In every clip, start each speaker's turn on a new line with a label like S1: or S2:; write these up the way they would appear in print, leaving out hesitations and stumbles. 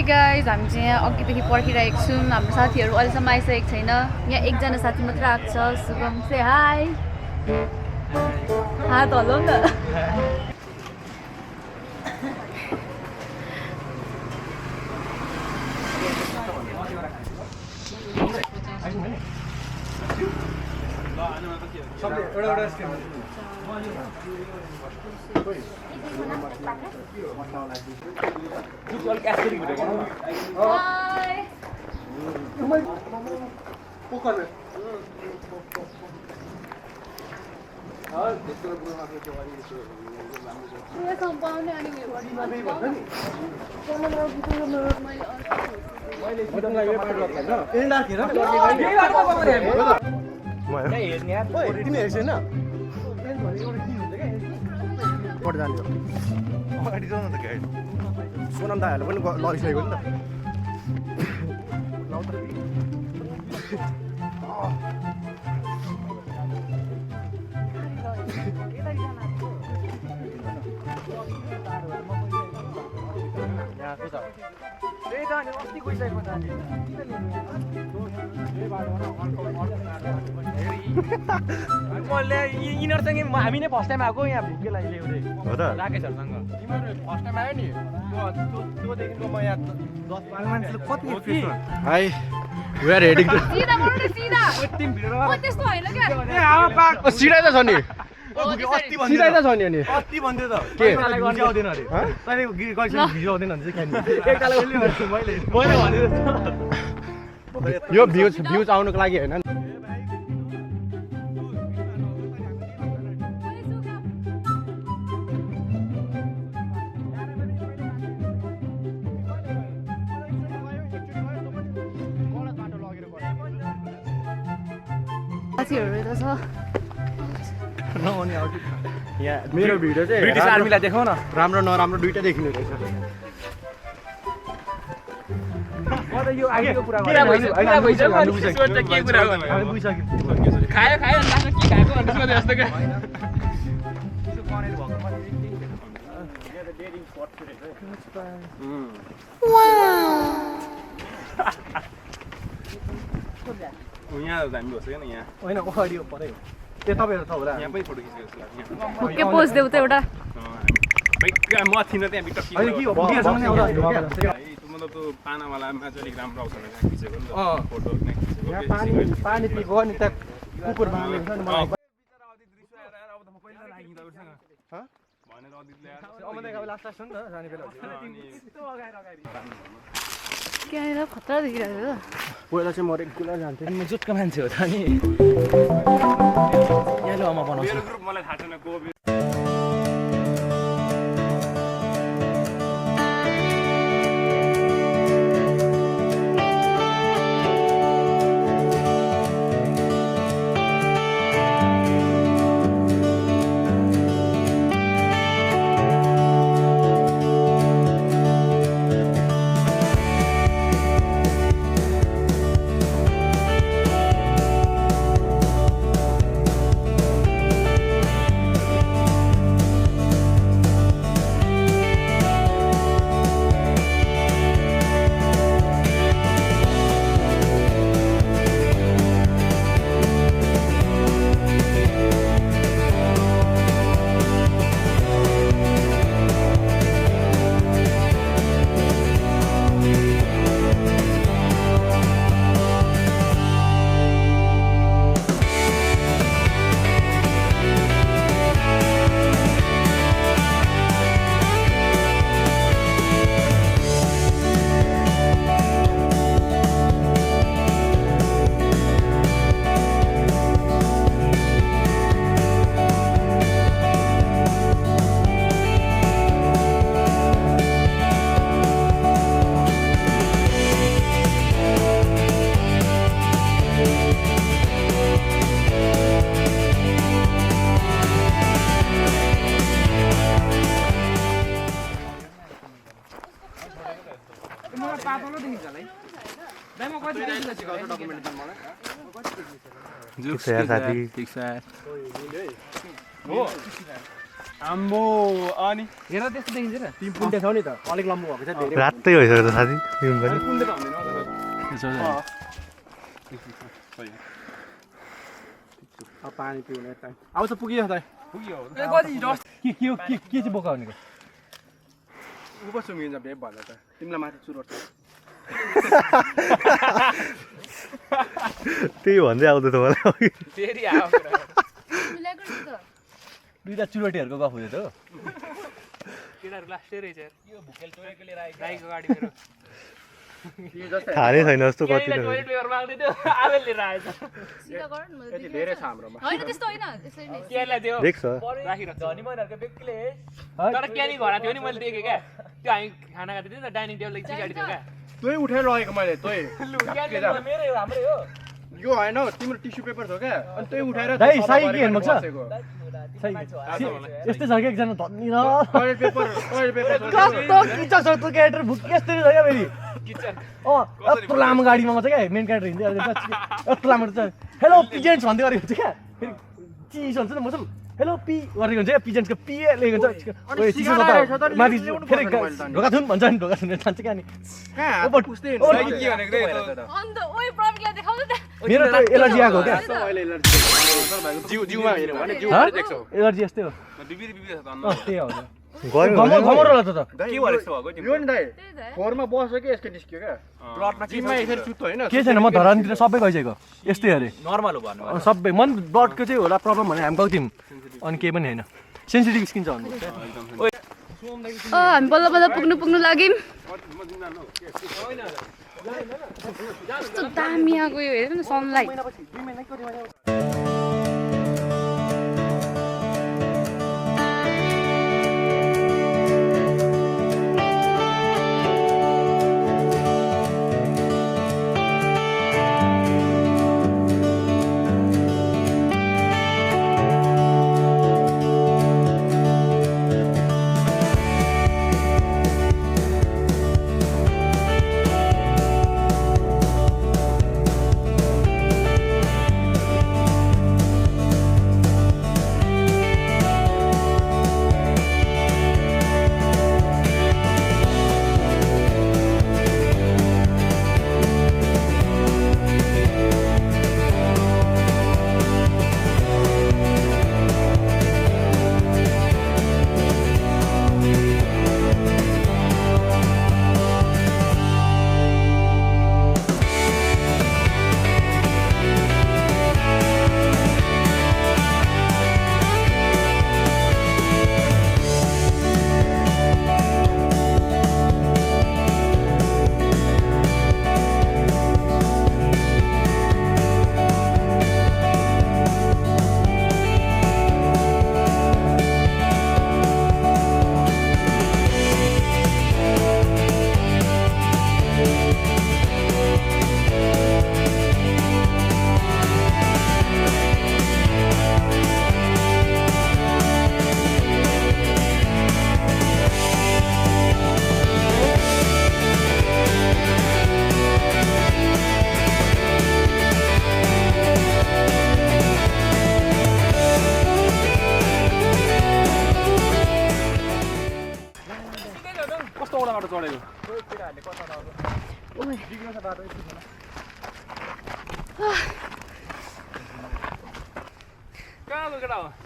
S1: Guys हामी चाहिँ यहाँ अघिदेखि पर्खिरहेको छौँ हाम्रो साथीहरू अहिलेसम्म आइसकेको छैन यहाँ एकजना साथी मात्र आएको छ शुभम से हाई हात हल्लाउ न
S2: सोनाम दाइहरूले पनि लगिसकेको नि त
S3: यिनीहरूसँग हामी नै फर्स्ट टाइम आएको यहाँ भुके ल्याउँदै
S2: हो त
S3: राकेशहरूसँग तिमीहरू फर्स्ट टाइम आयो नि त्योदेखिको म यहाँ 10-12 मान्छेले कति
S2: hi we are heading to
S1: सिधा गर्नु न सिधा ओ त्यस्तो हैन के
S2: सिधै त छ नि सिधै त छ नि अनि
S3: कति भन्थ्यो त
S2: के
S3: भिजा आउँदैन अरे तैँले भिजा आउँदैन भने चाहिँ मैले भने
S2: यो भ्युज आउनुको लागि होइन
S1: साथीहरू त छ
S2: यहाँ मेरो भिडियो चाहिँ
S3: ब्रिटिस आर्मीलाई देखाउ न
S2: राम्रो नराम्रो दुइटै देखिने रहेछ
S3: यो आइडियो कुरा
S1: खायो खायो लास्टमा के खाएको भन्ने सोधे जस्तो क्या
S3: यहाँ हामी बसेको नि यहाँ
S2: होइन अडियो परै हो त्यो तपाईँहरू छ होला
S3: यहाँ पनि फोटो खिचेको जस्तो लाग्छ
S1: के पोज देऊ त एउटा
S3: म थिइनँ त्यहाँ भित्र
S2: होइन के हो बुढीहरूसँग नै आउँदा
S3: मतलब त्यो पानावालामा चाहिँ अलिक राम्रो आउँछ भनेर खिचेको नि त फोटो खिचेको
S2: यहाँ पानी पिएको अनि त्यहाँ कुकुर बाँधेको छ नि मलाई
S1: त्यहाँनिर खतरा देखिरहेको छ
S2: पहिला चाहिँ म रेगुलर जान्थेँ
S3: अनि म जुटको मान्छे हो त नि यहाँ ल म बनाउँछु ग्रुप मलाई थाहा छैन को
S2: साथी
S3: ठीक छ आम्बो अनि
S4: हेर त्यस्तो देखिन्छ र
S3: तिमी पुन्टे छौ नि त अलिक लम्बो भएको छ धेरै
S2: रातै भइसक्यो त साथी तिमी पनि
S3: पुन्टे त हुँदैन अब पानी पिउने टाइम अब त पुग्यो त पुग्यो
S4: के चाहिँ बोका भनेको
S3: उप सुँगिन्छ भेप भन्दा त तिमीलाई माथि चुरोट छ
S2: त्यही भन्दै आउँदै त मलाई
S4: फेरि आयो
S1: मिलाएको रहेछ त
S4: दुईटा चुरोटीहरूको गफ हुँदै त हो
S5: केटाहरू लास्टै रहेछ यार यो भुकेल टोयलेट लिएर आएको गाईको गाडी मेरो
S2: थाहा नै छैन जस्तो कति
S5: टोयलेट पेपर माग्दै थियो आवेल लिएर आएछ
S1: सिधा गर न
S3: यति धेरै छ हाम्रोमा
S1: होइन त्यस्तो होइन यसरी नै
S5: केलाई थियो
S2: देख्छ
S5: राखिरहेको धनी महिनाहरूको व्यक्तिले तर क्यानी घोडा थियो नि मैले देखेँ क्या त्यो हामी खाना खाँदै थियो नि त डाइनिङ टेबल एक गाडी थियो क्या
S3: तै उठाएर लगेको मैले तै
S5: लु क्यानी मेरै हो हाम्रै हो
S3: यो होइन हौ तिम्रो टिस्यु पेपर थियो क्या अनि त्यही उठाएर
S4: दाइ साई के हेर्नु छ
S3: बसेको।
S4: यस्तै छ कि एकजना धनी र
S3: टोयलेट पेपर
S4: कस्तो किचक छ त्यो क्यारेक्टर भुक यस्तै छ क्या फेरि यत्रो लामो गाडीमा मात्रै क्या मेन क्यारेक्टर हिँड्दै यत्रो लामो छ हेलो पिजेन्ट्स भन्दै गरेको हुन्छ क्या फेरि चिज हुन्छ नि म चाहिँ हेलो पी गरेको हुन्छ क्या पिजेन्ट्सको पिए लेखेको हुन्छ चिसो माथि फेरि ढोका थुन भन्छ नि ढोका थुन जान्छ क्या नि
S3: कहाँ पुस्दै
S1: अन्त ओइ प्रवीणलाई देखाउनु त
S4: मेरो त एलर्जी आएको हो क्या
S3: जिउमा हेर्यो भने जिउ देख्छौ
S4: एलर्जी यस्तै हो त्यही हो
S2: गयो
S4: घमर होला त
S3: के भनेको भएको यो नि दाइ फोरमा बस्यो कि यसको निस्क्यो क्या प्लटमा जिममा यसरी सुत्तो होइन
S4: के छैन म धरानतिर सबै गइसकेको यस्तै अरे
S5: नर्मल हो भन्नु
S4: सबै मन ब्लडको चाहिँ होला प्रब्लम भने हामी गएको थियौँ अनि केही पनि होइन सेन्सिटिभ स्किन छ भन्नु
S1: हामी बल्ल बल्ल पुग्नु लाग्यौँ कस्तो दामी आएको यो हेर न सनलाइट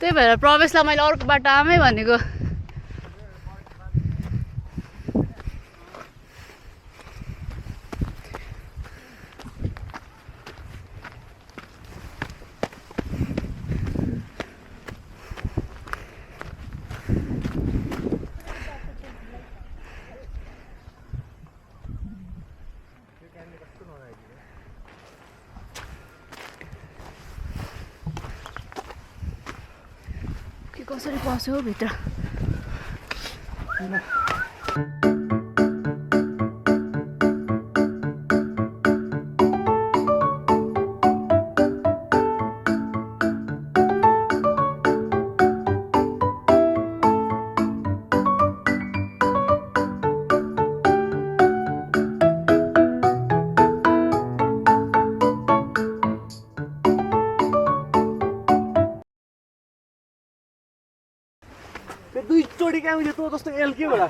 S1: त्यही भएर प्रवेशलाई मैले अर्को बाटो आमै भनेको कसरी पस्यो भित्र
S4: एचओडी क्यामेरा तँ जस्तो एल के होला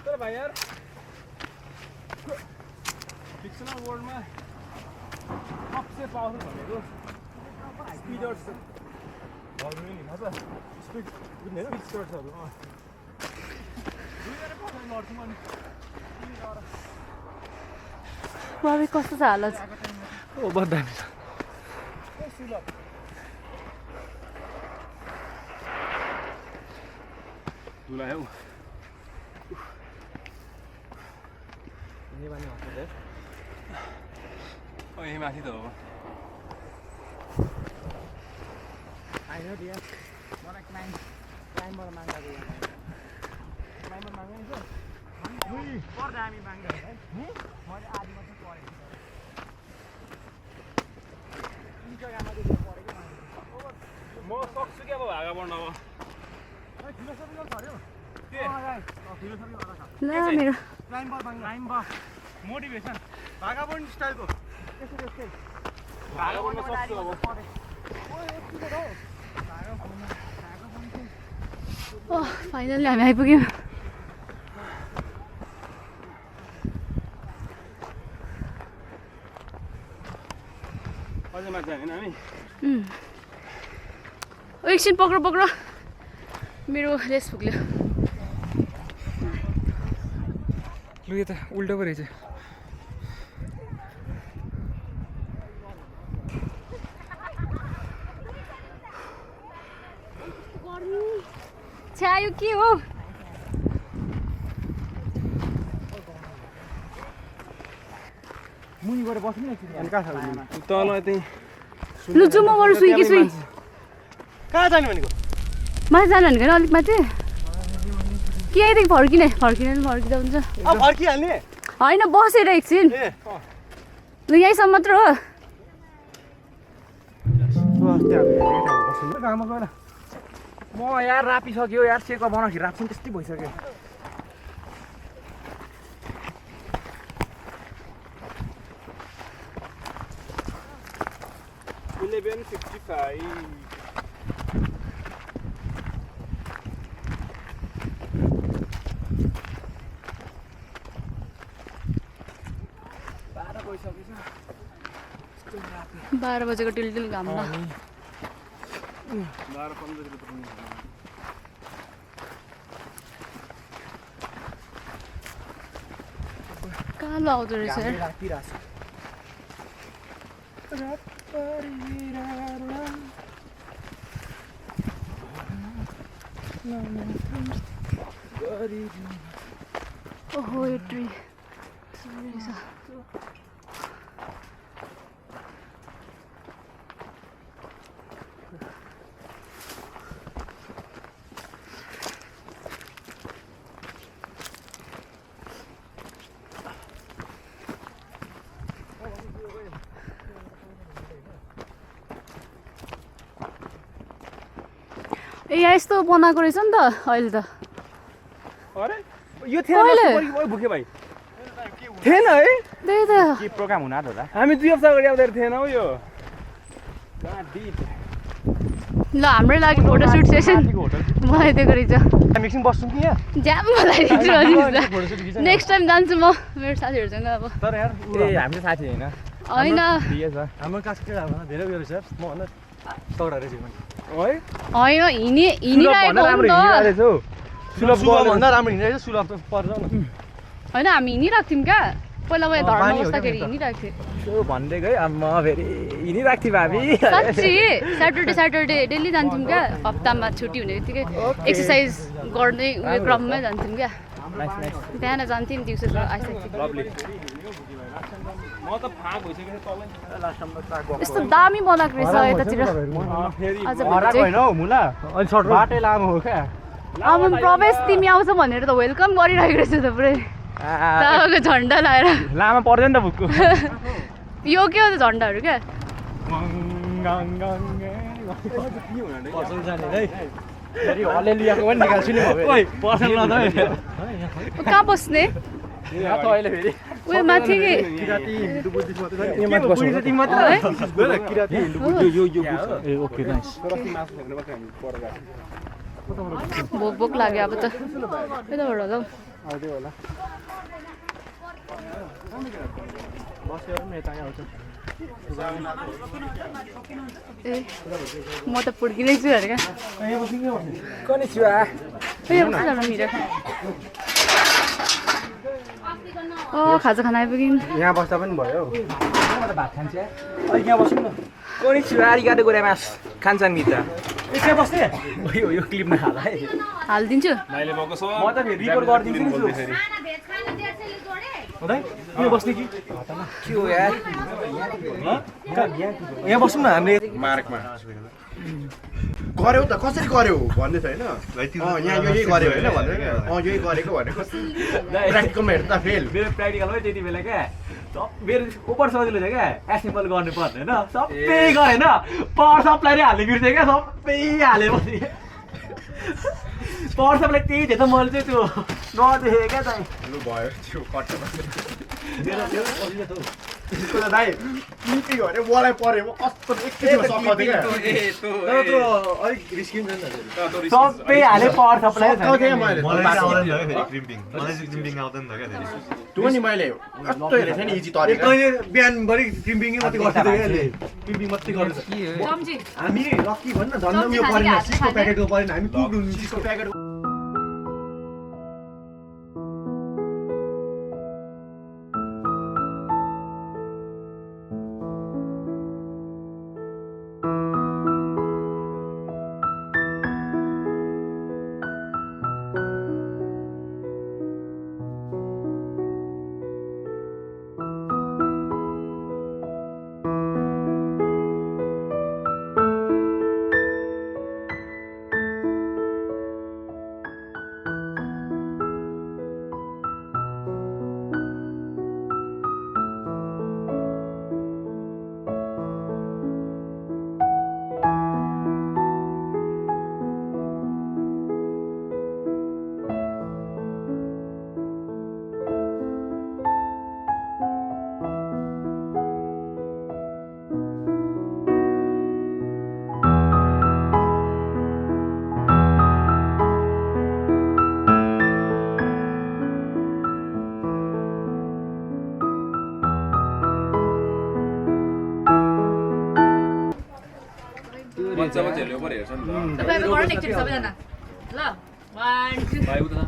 S3: तर भाइ यार फिक्सनल वर्ल्डमा सबसे पावरफुल भनेको स्पिडर्स भन्नु नि थाहा छ स्पिड स्पिडर्सहरू
S1: बाबे कस्तो छ हालत
S4: ओ बदामी छ
S3: दुलायो यही माथि त हो म सक्छु क्या अब भागा बढ्न अब
S1: ल मेरो
S3: मोटिभेसन भागा बढ्ने स्टाइलको भागा बढ्न सक्छु अब
S1: फाइनली हामी आइपुग्यौँ
S3: अझै माथि होइन हामी
S1: एकछिन पक्र मेरो रेस पुग्यो
S5: लु यो त उल्टो पो रहेछ
S1: छ्या यो के हो
S4: मुनिबाट बस्नु नि एकछिन
S3: अनि कहाँ छ तल त्यही
S1: लु जाउँ म बरु सुई कि सुई
S4: कहाँ जाने भनेको
S1: माथि जानु भनेको होइन अलिक माथि कि यहीँदेखि फर्किने फर्किँदा हुन्छ
S4: अब फर्किहाल्ने
S1: होइन बसेर एकछिन लु यहीँसम्म मात्र हो
S4: गाउँमा गएर
S5: म यार रापिसक्यो यार सेर्पा बनाउँदाखेरि राप्छु नि त्यस्तै भइसक्यो
S3: 11:55
S1: 12 बजेको टिलटिल घाममा
S3: 12:15
S1: कहाँ लाउँदो रहेछ यार ओहो यो ट्री ए यस्तो बनाएको रहेछ नि त अहिले त
S3: अरे यो थिएन ओइ भुके भाइ थिएन है
S1: त्यही त
S5: के प्रोग्राम हुन आँट्यो होला
S3: हामी 2 हप्ता अगाडि आउँदा थिएन हौ यो
S1: ल हाम्रै लागि फोटोसुट सेसन बनाइदिएको रहेछ
S4: मिक्सिङ बस्छौँ कि यहाँ
S1: ज्याम बनाइदिन्छु अनि नेक्स्ट टाइम जान्छु म मेरो साथीहरूसँग अब
S4: तर यार
S5: ए हाम्रो साथी होइन
S1: होइन
S4: हाम्रो कास्के धेरै उयो रहेछ म भन्दा तगडा रहेछ
S3: है
S1: होइन हिँडिरहेको हो नि त
S4: सुलभभन्दा राम्रो हिँडिरहेछ सुलभ त पर्छ न
S1: होइन हामी हिँडिरहेको थियौँ क्या पहिला म धर्म बस्दाखेरि हिँडिरहेको थिएँ
S5: त्यो भनिदिएको है अब म फेरि हिँडिरहेको थिएँ भाबी
S1: साँच्ची स्याटरडे डेली जान्थ्यौँ क्या हप्तामा छुट्टी हुने बित्तिकै एक्सर्साइज गर्ने उयो क्रममै जान्थ्यौँ क्या बिहान जान्थ्यौँ दिउँसो आइसक्थ्यौँ
S3: म त फाक भइसक्यो तलै
S1: यस्तो दामी बनाएको रहेछ यतातिर आज
S4: होइन हौ मुला अनि सर्ट बाटै लामो हो क्या
S1: अब प्रवेश तिमी आउँछ भनेर त वेलकम गरिरहेको रहेछ त पुरै तपाईँको झन्डा लाएर
S5: लामा पर्दैन त भुक्कु
S1: यो के हो त झन्डाहरू क्या
S4: फेरि हलेलुयाको पनि निकाल्छु नि म पर्सन ल
S1: कहाँ बस्ने
S5: यहाँ त अहिले फेरि
S1: उयो माथि
S2: किराती हिन्दू बुद्धिस्ट मात्रै छैन
S4: यहाँ माथि बस्नु
S2: तिमी मात्र
S1: है?
S2: किराती हिन्दू बुद्धिस्ट
S4: ए ओके नाइस
S2: तर अस्ति मासु खानु मात्रै हामी पर गएको
S1: भोक भोक लाग्यो अब त यताबाट होला हौ
S2: आउँदै होला
S4: बस्यो भने यता आउँछ
S1: ए म त पुड्किनै छु अरे क्या
S4: यहाँ बस्नु के बस्नु
S3: कनिचिवा
S1: ए कस्तो जानु मिरा खाजा खाना आइपुग्यौँ
S2: यहाँ बस्दा पनि भयो
S3: भात खान्छ
S4: अलिक यहाँ बस्नु न
S3: कनिचिवा आरिगातो गोरामास खान्छन् मित्र
S4: एकै बस्ने
S3: यो क्लिपमा हाल है
S1: हालिदिन्छु
S4: म त फेरि रिकर्ड गरिदिन्छु नि हुँदैन किन बस्ने कि
S3: के हो यार
S4: यहाँ बस्नु न हामीले
S2: मार्कमा गर्यौ त कसरी गर्यौ भन्दै छ होइन यहाँ यही गर्यो होइन भन्दै यही गरेको भनेको प्र्याक्टिकलमा हेर्दा फेल
S4: मेरो प्र्याक्टिकलमै त्यति बेला क्या मेरो ओपर सजिलो छ क्या एसेम्बल गर्नुपर्ने होइन सबै गरेन पावर सप्लाई नै हाल्ने बिर्सेँ क्या सबै हालेपछि पावर सप्लाई त्यही थियो त मैले चाहिँ त्यो नदेखेँ क्या त
S2: लु भयो त्यो त्यसको त दाइ के गर्यो मलाई पऱ्यो म कस्तो एकैछिनमा सकाउँथेँ क्या तर त्यो अलिक रिस्किन्छ नि त
S4: सबै हाले पावर सप्लाई
S2: सकाउँथेँ मैले त्यो नि मैले कस्तो हेरेको थिएँ नि इजी तरिका
S4: बिहानभरि क्रिम्पिङै मात्रै गर्थ्यो क्या क्रिम्पिङ मात्रै गर्छ हामी लक्की भन्न झन् उयो परेन सिसको प्याकेटको परेन हामी पुग्नु
S2: चिजको प्याकेट
S1: तपाईँ गर न एकचोटि सबैजना ल 1 2
S5: भाइ उता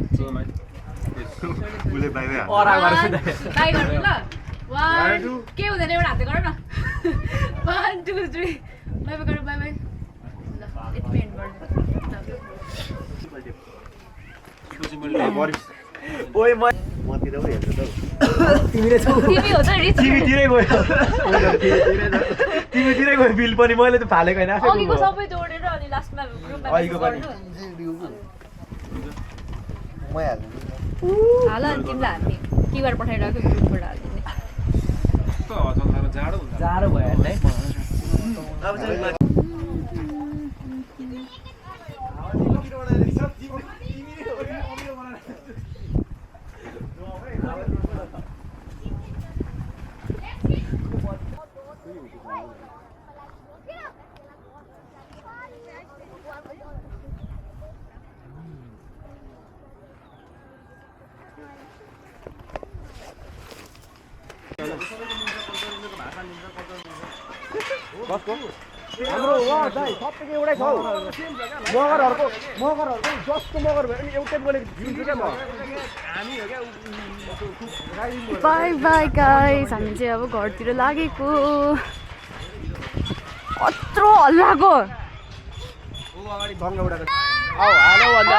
S2: उसले बाहिर
S4: अरा गर्छ
S1: बाई गर्नु ल 1 के हुँदैन एउटा हातले गर न 1 2 3 बाई बाई गर्नु बाई बाई ल यति एन्ड गर्नु
S4: ओइ म
S2: मतिर पो हेर्छ त
S4: तिमीले छौ
S1: तिमी हो त रिच
S4: तिमीतिरै गयो तिमीतिरै गयो बिल पनि मैले त फालेको होइन
S1: अघिको सबै जोडेर अनि लास्टमा ग्रुपमा
S4: अघिको पनि।
S1: हाल अनि तिमीलाई हामी क्युआर पठाइरहेको ग्रुपबाट हालिदिने
S5: जाडो हुन्छ
S4: जाडो भयो है हाम्रो वा दाइ सबैको एउटै छ मगरहरूको जस्तो मगर भयो नि एउटै बोलेको दिन्छु क्या म
S1: बाई बाई गाइस हामी चाहिँ अब घरतिर लागेको कत्रो हल्लाको
S2: हालो भन्दा